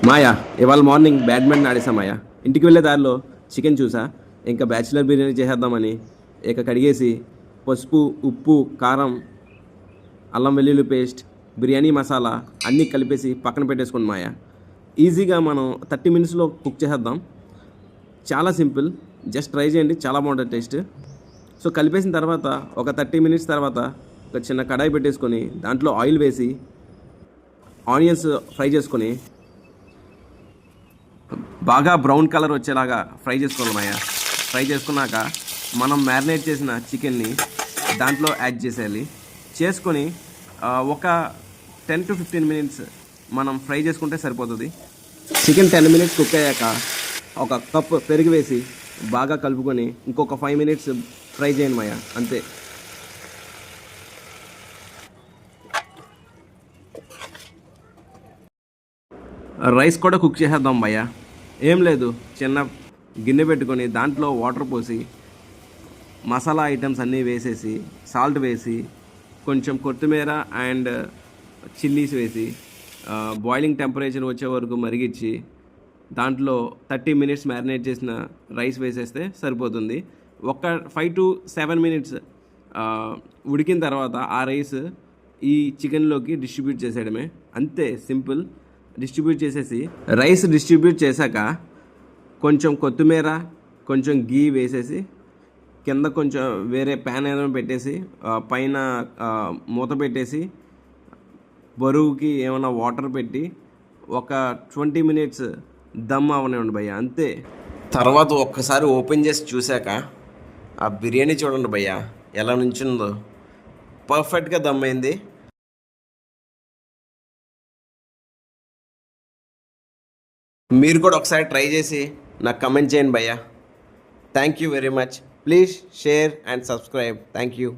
మాయా ఇవాళ morning badminton ఆడేసా మాయా. ఇంటికి వెళ్ళే దారిలో చికెన్ చూసా. ఇంకా బ్యాచిలర్ బిర్యానీ చేసేద్దామని ఇక కడిగేసి పసుపు, ఉప్పు, కారం, అల్లం వెల్లుల్లి పేస్ట్, బిర్యానీ మసాలా అన్నీ కలిపేసి పక్కన పెట్టేసుకోండి మాయా. ఈజీగా మనం 30 మినిట్స్లో కుక్ చేసేద్దాం. చాలా సింపుల్, జస్ట్ ట్రై చేయండి, చాలా బాగుంటుంది టేస్ట్. సో కలిపేసిన తర్వాత ఒక 30 మినిట్స్ తర్వాత ఒక చిన్న కడాయి పెట్టేసుకొని దాంట్లో ఆయిల్ వేసి ఆనియన్స్ ఫ్రై చేసుకొని బాగా బ్రౌన్ కలర్ వచ్చేలాగా ఫ్రై చేసుకోవాలి మాయా. ఫ్రై చేసుకున్నాక మనం మ్యారినేట్ చేసిన చికెన్ని దాంట్లో యాడ్ చేసేయాలి. చేసుకొని ఒక 10 to 15 మినిట్స్ మనం ఫ్రై చేసుకుంటే సరిపోతుంది. చికెన్ 10 మినిట్స్ కుక్ అయ్యాక ఒక కప్ పెరుగు వేసి బాగా కలుపుకొని ఇంకొక 5 మినిట్స్ ఫ్రై చేయండి మాయా, అంతే. రైస్ కూడా కుక్ చేసేద్దాం భయ్యా. ఏం లేదు, చిన్న గిన్నె పెట్టుకొని దాంట్లో వాటర్ పోసి మసాలా ఐటమ్స్ అన్నీ వేసేసి సాల్ట్ వేసి కొంచెం కొత్తిమీర అండ్ చిల్లీస్ వేసి బాయిలింగ్ టెంపరేచర్ వచ్చే వరకు మరిగించి దాంట్లో 30 మినిట్స్ మ్యారినేట్ చేసిన రైస్ వేసేస్తే సరిపోతుంది. ఒక 5 to 7 మినిట్స్ ఉడికిన తర్వాత ఆ రైస్ ఈ చికెన్లోకి డిస్ట్రిబ్యూట్ చేసేయడమే, అంతే సింపుల్. డిస్ట్రిబ్యూట్ చేసేసి రైస్ డిస్ట్రిబ్యూట్ చేశాక కొంచెం కొత్తిమీర, కొంచెం గీ వేసేసి కింద కొంచెం వేరే ప్యాన్ ఏదైనా పెట్టేసి పైన మూత పెట్టేసి బరువుకి ఏమైనా వాటర్ పెట్టి ఒక 20 మినిట్స్ దమ్ అవనివ్వండి భయ్య, అంతే. తర్వాత ఒక్కసారి ఓపెన్ చేసి చూశాక ఆ బిర్యానీ చూడండి భయ్య ఎలా నుంచిందో, పర్ఫెక్ట్గా దమ్ అయింది. మీరు కూడా ఒకసారి ట్రై చేసి నాకు కమెంట్ చేయండి భయ్యా. Thank you very much. Please share and subscribe. Thank you.